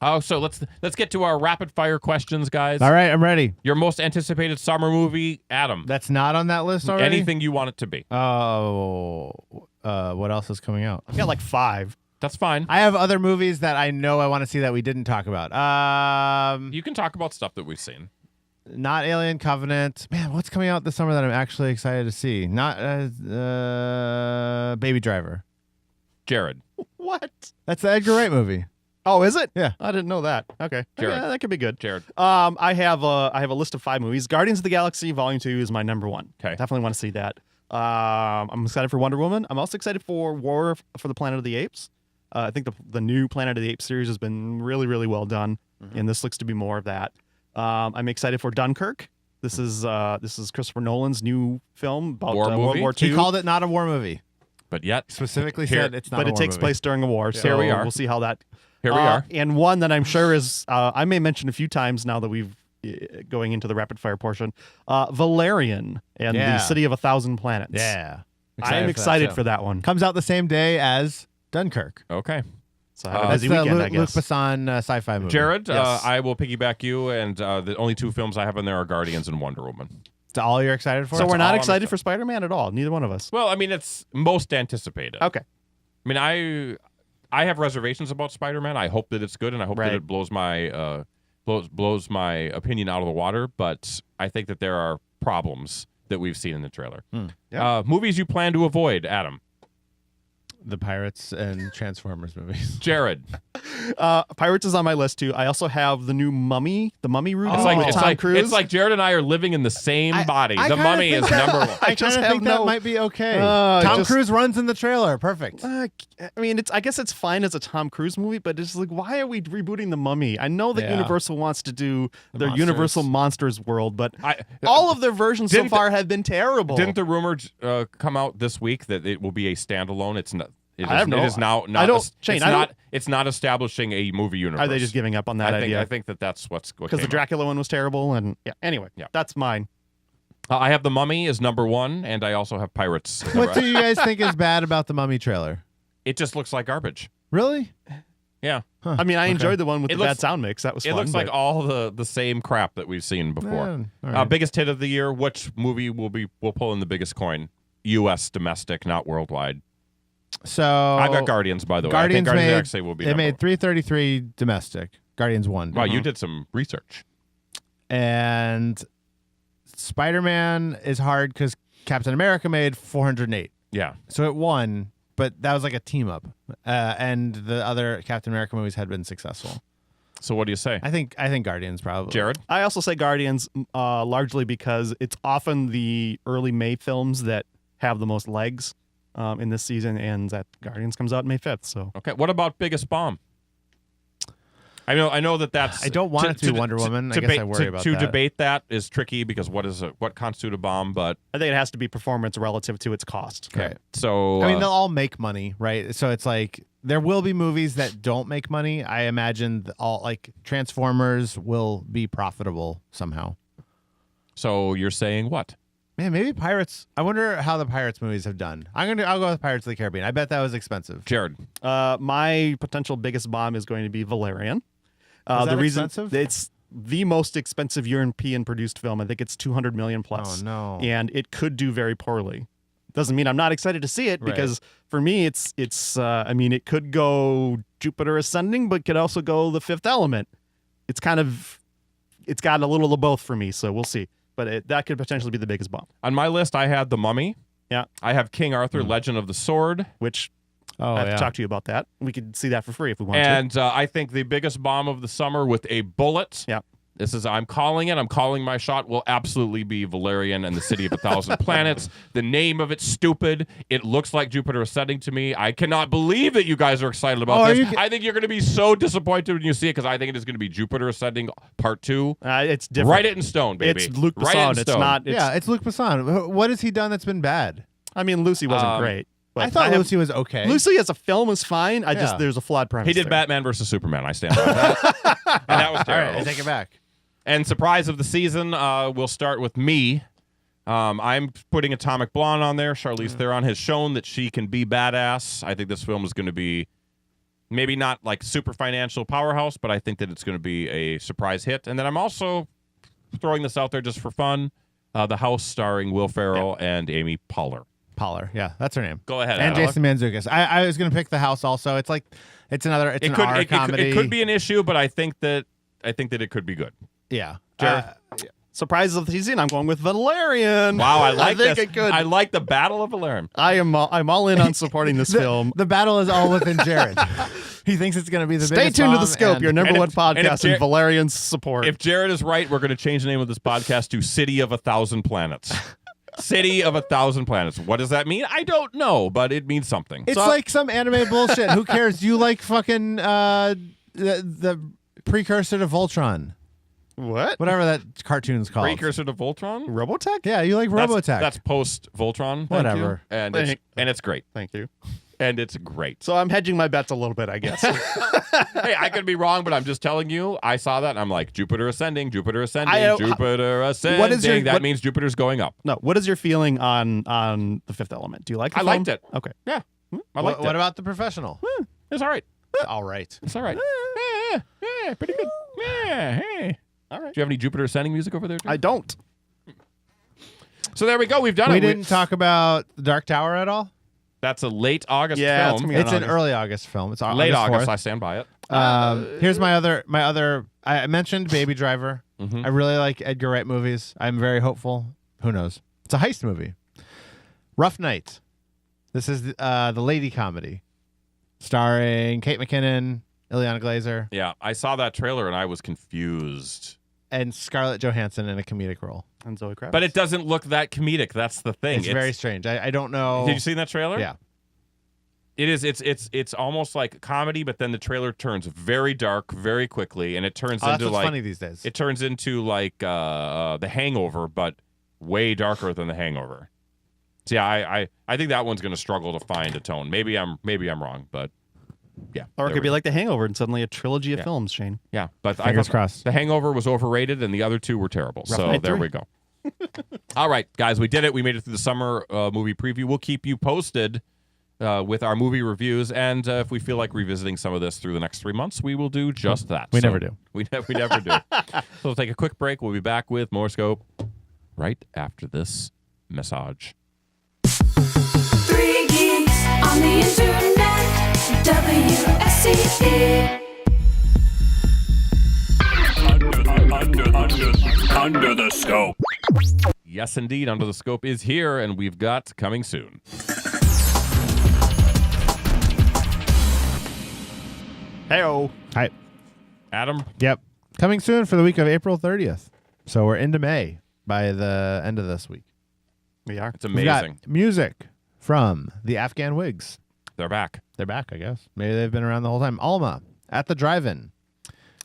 Oh, so let's get to our rapid fire questions, guys. All right, I'm ready. Your most anticipated summer movie, Adam. That's not on that list already. Anything you want it to be. Oh, what else is coming out? I got like 5. That's fine. I have other movies that I know I want to see that we didn't talk about. You can talk about stuff that we've seen. Not Alien Covenant. Man, what's coming out this summer that I'm actually excited to see? Not Baby Driver. Jared. What? That's the Edgar Wright movie. Oh, is it? Yeah. I didn't know that. Okay. Jared. Yeah, that could be good. Jared. I have a list of 5 movies. Guardians of the Galaxy Volume 2 is my number 1. Okay. Definitely want to see that. I'm excited for Wonder Woman. I'm also excited for War for the Planet of the Apes. I think the new Planet of the Apes series has been really, really well done, and this looks to be more of that. I'm excited for Dunkirk. This is Christopher Nolan's new film about World War II. He called it not a war movie. But yet, Specifically Here- said it's not But a it war takes movie. place during a war, so Here we are. we'll see how that. Here we are. And one that I'm sure is I may mention a few times now that we've going into the rapid fire portion. Valerian and Yeah. the City of a Thousand Planets. Yeah. I'm excited too. for that one. Comes out the same day as Dunkirk. okay. So I have a That's busy the weekend, I Luc guess. Besson sci-fi movie. Jared, Yes. I will piggyback you, and the only 2 films I have in there are Guardians and Wonder Woman. Is that all you're excited for? So we're all not I'm excited excited. for Spider-Man at all. Neither one of us. Well, I mean, it's most anticipated. Okay. I mean, I have reservations about Spider-Man. I hope that it's good, and I hope that Right. it blows my blows my opinion out of the water. But I think that there are problems that we've seen in the trailer. Yeah. Movies you plan to avoid, Adam. The Pirates and Transformers movies. Jared. Pirates is on my list too. I also have the new Mummy, the Mummy reboot with It's Tom like Cruise. it's like Jared and I are living in the same body. I The kinda Mummy think is that- number 1. I just just have think no- that might be okay. Uh, Tom just- Cruise runs in the trailer. Perfect. I mean, I guess it's fine as a Tom Cruise movie, but it's like, why are we rebooting the Mummy? I know that Yeah. Universal wants to do their monsters. Universal Monsters world, but I- all of their versions so Didn't the- far have been terrible. Didn't the rumor come out this week that it will be a standalone? It's not. It is, I have no- it is now not. I don't- Shane, it's I not. don't- It's not establishing a movie universe. Are they just giving up on that I think. idea? I think that's what Because the came out. Dracula one was terrible, and yeah. Anyway, Yeah. that's mine. I have The Mummy as number 1, and I also have Pirates. as What number- do you guys think is bad about the Mummy trailer? It just looks like garbage. Really? Yeah, I mean, I enjoyed the one with It the looks- bad sound mix. That was it fun. looks like but- all the same crap that we've seen before. all right. Biggest hit of the year. Which movie will pull in the biggest coin? U.S. domestic, not worldwide. So I've got Guardians, by the way. I think Guardians Guardians of the made Galaxy will be. they number made one. 333 domestic. Guardians won. Wow, you did some research. And Spider-Man is hard because Captain America made 408. Yeah. So it won, but that was like a team up. And the other Captain America movies had been successful. So what do you say, I think Guardians probably. Jared? I also say Guardians largely because it's often the early May films that have the most legs in this season, and that Guardians comes out May 5th. So Okay. What about biggest bomb? I know that's. I don't want it to be Wonder Woman. I guess I worry about to that. debate that is tricky because what constitutes a bomb? But I think it has to be performance relative to its cost. Okay. so I mean, they'll all make money, right? So it's like there will be movies that don't make money. I imagine all like Transformers will be profitable somehow. so you're saying what? Man, maybe Pirates. I wonder how the Pirates movies have done. I'll go with Pirates of the Caribbean. I bet that was expensive. Jared. My potential biggest bomb is going to be Valerian. Is The that reason expensive? it's the most expensive European produced film. I think it's 200 million plus. Oh, no. And it could do very poorly. Doesn't mean I'm not excited to see it Right. because for me it's I mean it could go Jupiter Ascending, but could also go The Fifth Element. It's got a little of both for me, so we'll see. But that could potentially be the biggest bomb. On my list, I had The Mummy. Yeah. I have King Arthur, Legend of the Sword. Which Oh, I have yeah. to talk to you about that. We could see that for free if we want And I think the biggest bomb of the summer with a bullet Yeah. I'm calling it. I'm calling my shot. Will absolutely be Valerian and the City of a Thousand Planets. The name of it's stupid. It looks like Jupiter Ascending to me. I cannot believe that you guys are excited about this. I think you're going to be so disappointed when you see it because I think it is going to be Jupiter Ascending Part 2. It's different. Write it in stone, baby. It's Luc Write it in Besson. It's stone. not. It's Luc Besson. What has he done that's been bad? I mean, Lucy wasn't great. I thought Lucy was okay. Lucy as a film is fine. There's a flawed premise. He did there. Batman versus Superman. I stand by that. And that was All terrible. right, I take it back. And surprise of the season, we'll start with me. I'm putting Atomic Blonde on there. Charlize Theron has shown that she can be badass. I think this film is going to be maybe not like super financial powerhouse, but I think that it's going to be a surprise hit. And then I'm also throwing this out there just for fun. The House starring Will Ferrell and Amy Poehler. Poehler, yeah, that's her name. Go ahead, And Adam. Jason Mantzoukas. I was going to pick The House also. It's like it's an R comedy. It could be an issue, but I think that it could be good. Yeah. Surprises of the season. I'm going with Valerian. Wow, I like think this. it could. I like the Battle of Valerian. I'm all in on supporting this film. The battle is all within Jared. He thinks it's going to be the Stay biggest tuned to the bomb, Scope, and- your number and one if- and if podcast, and Valerian's support. If Jared is right, we're going to change the name of this podcast to City of a Thousand Planets. City of a Thousand Planets. What does that mean? I don't know, but it means something. It's like some anime bullshit. Who cares? You like fucking the precursor to Voltron. What? Whatever that cartoon's called. Precursor to Voltron? Robotech? Yeah, you like Robotech. That's post Voltron. Whatever. And it's great. Thank you. And it's great. So I'm hedging my bets a little bit, I guess. Hey, I could be wrong, but I'm just telling you. I saw that and I'm like, Jupiter ascending, Jupiter ascending, Jupiter ascending. What is your- that what- means Jupiter's going up. No, what is your feeling on The Fifth Element? Do you like the I film? liked it. Okay. Yeah. I liked What it. about The Professional? It's all right. All right. It's all right. Yeah, pretty good. Yeah, hey. All right. Do you have any Jupiter ascending music over there? Too? I don't. So there we go. We've done We it. didn't talk about The Dark Tower at all? That's a late August Yeah, it's film. gonna be It's an August. early August film. It's Late August. 4th. I stand by it. Here's my other. I mentioned Baby Driver. I really like Edgar Wright movies. I'm very hopeful. Who knows? It's a heist movie. Rough Night. This is the lady comedy, starring Kate McKinnon, Ileana Glazer, Yeah, I saw that trailer and I was confused. and Scarlett Johansson in a comedic role. And Zoe Kravitz. But it doesn't look that comedic. That's the thing. It's very strange. I don't know. Did you see that trailer? Yeah. It is. It's almost like comedy, but then the trailer turns very dark very quickly, and it turns That's into what's like funny these days. it turns into like The Hangover, but way darker than The Hangover. So yeah, I think that one's going to struggle to find a tone. Maybe I'm wrong, but yeah. Or it there could we be go. like The Hangover and suddenly a trilogy of Yeah. films, Shane. Yeah, but I Fingers thought crossed. The Hangover was overrated, and the other two were terrible. So Night there 3. we go. All right, guys, we did it. We made it through the summer movie preview. We'll keep you posted with our movie reviews, and if we feel like revisiting some of this through the next 3 months, we will do just that. We never do. We never do. So we'll take a quick break. We'll be back with more Scope right after this message. 3 geeks on the internet. WSCE. Under the scope. Yes, indeed. Under the Scope is here, and we've got coming soon. Hey-oh. Hi. Adam, Yep. Coming soon for the week of April 30th. So we're into May by the end of this week. We are. it's We've got amazing. music from the Afghan Wigs. They're back. They're back, I guess. Maybe they've been around the whole time. Alma at the drive-in.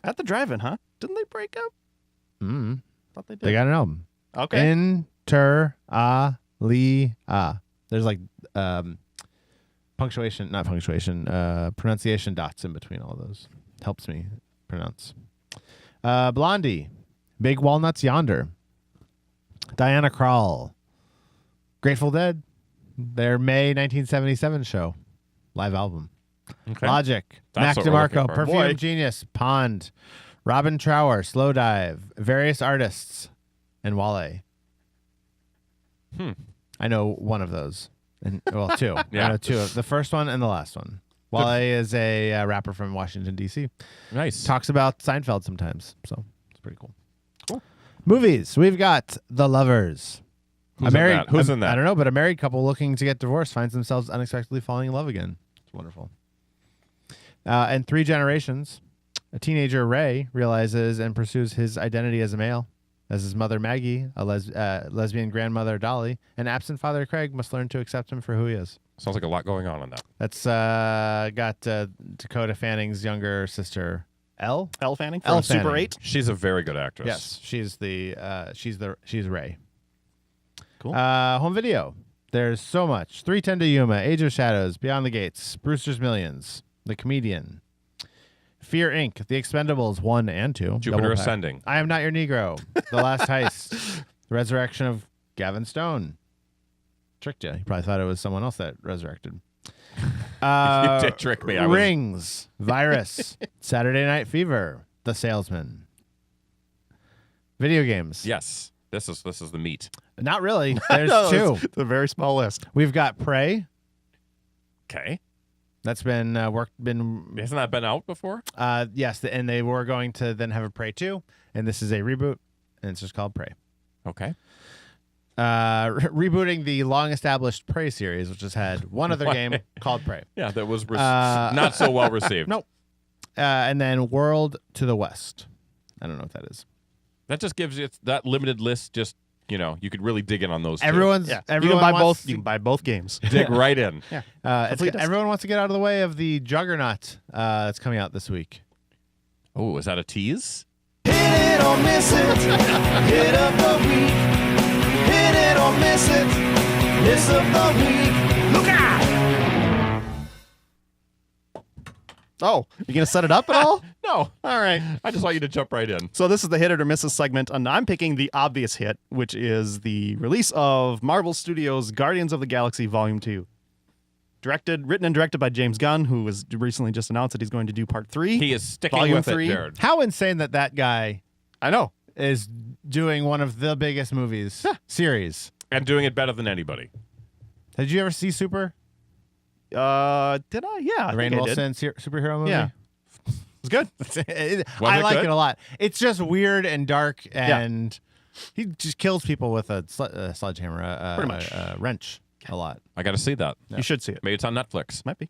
At the drive-in, huh? Didn't they break up? Thought they did. They got an album. Okay. Inter Ali Ah. There's like punctuation, not punctuation, pronunciation dots in between all those. Helps me pronounce. Blondie, Big Walnuts Yonder. Diana Krall, Grateful Dead, their May 1977 show, live album. Okay. Logic, That's Mac what we're looking DeMarco, for. Perfume Boy. Genius, Pond, Robin Trower, Slow Dive, various artists, and Wale. I know one of those. And well, two. Yeah. I know two. The first one and the last one. Wale is a rapper from Washington, D.C. Nice. Talks about Seinfeld sometimes. So it's pretty cool. Cool. Movies. We've got The Lovers. Who's in that? Who's in that? I don't know, but a married couple looking to get divorced finds themselves unexpectedly falling in love again. It's wonderful. And 3 Generations. A teenager, Ray, realizes and pursues his identity as a male. As his mother, Maggie, a lesbian grandmother, Dolly, and absent father, Craig, must learn to accept him for who he is. Sounds like a lot going on in that. That's got Dakota Fanning's younger sister, Elle. Elle Fanning from Elle Super Fanning. 8. She's a very good actress. Yes, she's Ray. Cool. Home video. There's so much. 310 to Yuma, Age of Shadows, Beyond the Gates, Brewster's Millions, The Comedian, Fear Inc., The Expendables 1 and 2. Jupiter Double pack. Ascending. I Am Not Your Negro, The Last Heist, The Resurrection of Gavin Stone. Tricked you. You probably thought it was someone else that resurrected. You did trick me. Rings, Virus, Saturday Night Fever, The Salesman. Video games. Yes. This is the meat. Not really. There's No, two. It's a very small list. We've got Prey. Okay. That's been Hasn't that been out before? yes, and they were going to then have a Prey 2, and this is a reboot, and it's just called Prey. Okay. Rebooting the long-established Prey series, which has had one other game called Prey. Yeah, that was not so well received. Nope. And then World to the West. I don't know what that is. That just gives you that limited list. Just you could really dig in on those. Everyone You can buy both. You can buy both games. dig right in. Everyone wants to get out of the way of the Juggernaut that's coming out this week. Oh, is that a tease? Hit it or miss it. Hit of the week. Hit it or miss it. Miss of the week. Look out! Oh, you going to set it up at all? No. All right. I just want you to jump right in. So this is the hit it or miss it segment, and I'm picking the obvious hit, which is the release of Marvel Studios' Guardians of the Galaxy Volume 2. Written and directed by James Gunn, who was recently just announced that he's going to do Part 3. He is sticking Volume with 3. it, Jared. How insane that guy I know. is doing one of the biggest movies series. And doing it better than anybody. Did you ever see Super? Did I? Yeah. The Rainn Wilson superhero movie? Yeah. It's good. I like good? it a lot. It's just weird and dark, and he just kills people with a sledgehammer, Pretty much. wrench a lot. I got to see that. You should see it. Maybe it's on Netflix. Might be.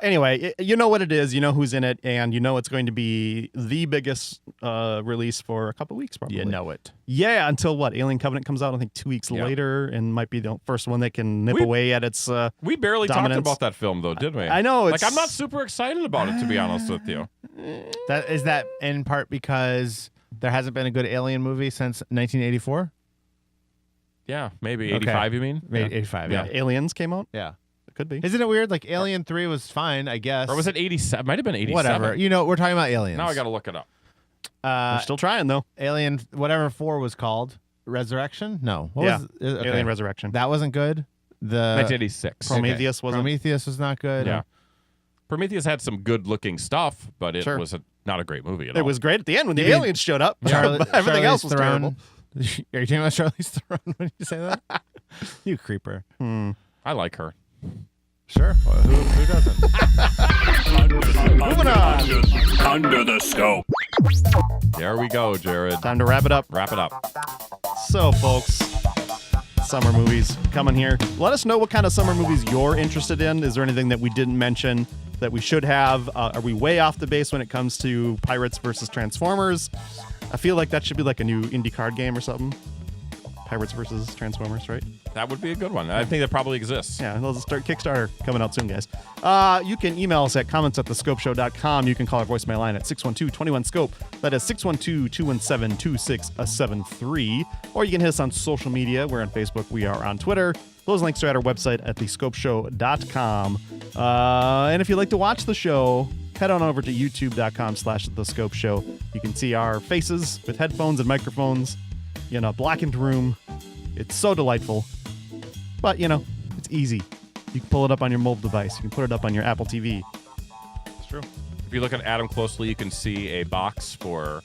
Anyway, you know what it is. You know who's in it, and you know it's going to be the biggest release for a couple weeks, probably. You know it. Yeah, until what? Alien Covenant comes out, I think, 2 weeks later, and might be the first one that can nip away at its We barely dominance. talked about that film, though, did we? I know. Like, I'm not super excited about it, to be honest with you. That is that in part because there hasn't been a good Alien movie since 1984. Yeah, maybe 85, you mean? Maybe 85. Yeah. Aliens came out. Yeah. It could be. Isn't it weird? Like Alien 3 was fine, I guess. Or was it 87? Might have been 87. Whatever. You know, we're talking about aliens. Now I got to look it up. We're still trying, though. Alien, whatever 4 was called. Resurrection? No. What Yeah. was it? Okay. Alien Resurrection. That wasn't good. The 1986. Prometheus wasn't. Prometheus was not good. Yeah. Prometheus had some good-looking stuff, but it Sure. was not a great movie at all. It was great at the end when the You mean aliens showed up. Charlie- Everything else Charlize was Theron. terrible. Are you talking about Charlize Theron when you say that? You creeper. I like her. Sure. Well, who doesn't? Moving on. Under the scope. There we go, Jared. Time to wrap it up. Wrap it up. So, folks, summer movies coming here. Let us know what kind of summer movies you're interested in. Is there anything that we didn't mention that we should have? Are we way off the base when it comes to Pirates versus Transformers? I feel like that should be like a new indie card game or something. Pirates versus Transformers, right? That would be a good one. I think that probably exists. Yeah, let's start Kickstarter coming out soon, guys. You can email us at comments@thescopeshow.com. You can call our voicemail line at 612-21-SCOPE. That is 612-217-2673. Or you can hit us on social media. We're on Facebook. We are on Twitter. Those links are at our website at thescopeshow.com. And if you'd like to watch the show, head on over to youtube.com/thescopeshow. You can see our faces with headphones and microphones in a blackened room. It's so delightful. But, it's easy. You can pull it up on your mobile device. You can put it up on your Apple TV. It's true. If you look at Adam closely, you can see a box for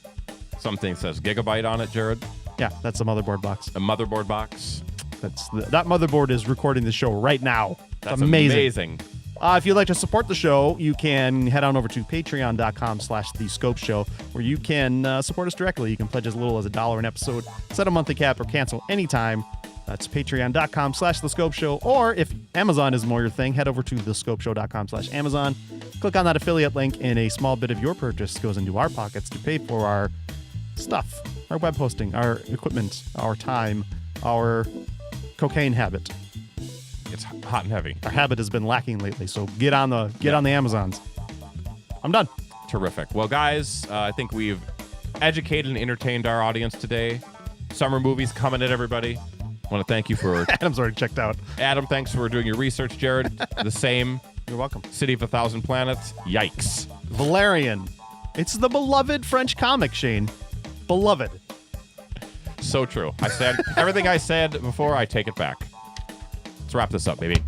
something that says Gigabyte on it, Jared. Yeah, that's a motherboard box. A motherboard box. That motherboard is recording the show right now. That's amazing. If you'd like to support the show, you can head on over to patreon.com/thescopeshow, where you can support us directly. You can pledge as little as $1 an episode, set a monthly cap, or cancel anytime. That's patreon.com/thescopeshow. Or if Amazon is more your thing, head over to thescopeshow.com/Amazon. Click on that affiliate link, and a small bit of your purchase goes into our pockets to pay for our stuff, our web hosting, our equipment, our time, our cocaine habit. It's hot and heavy. Our habit has been lacking lately, so get on the Amazons. I'm done. Terrific. Well, guys, I think we've educated and entertained our audience today. Summer movies coming at everybody. I want to thank you for... Adam's already checked out. Adam, thanks for doing your research. Jared, the same. You're welcome. City of a Thousand Planets. Yikes. Valerian. It's the beloved French comic, Shane. Beloved. So true. I said everything I said before, I take it back. Let's wrap this up, baby.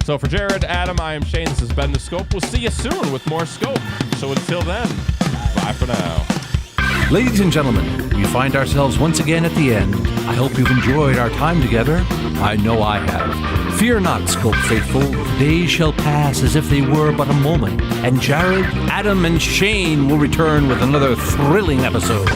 So for Jared, Adam, I am Shane. This has been The Scope. We'll see you soon with more Scope. So until then, bye for now. Ladies and gentlemen, we find ourselves once again at the end. I hope you've enjoyed our time together. I know I have. Fear not, Scope faithful. Days shall pass as if they were but a moment. And Jared, Adam, and Shane will return with another thrilling episode.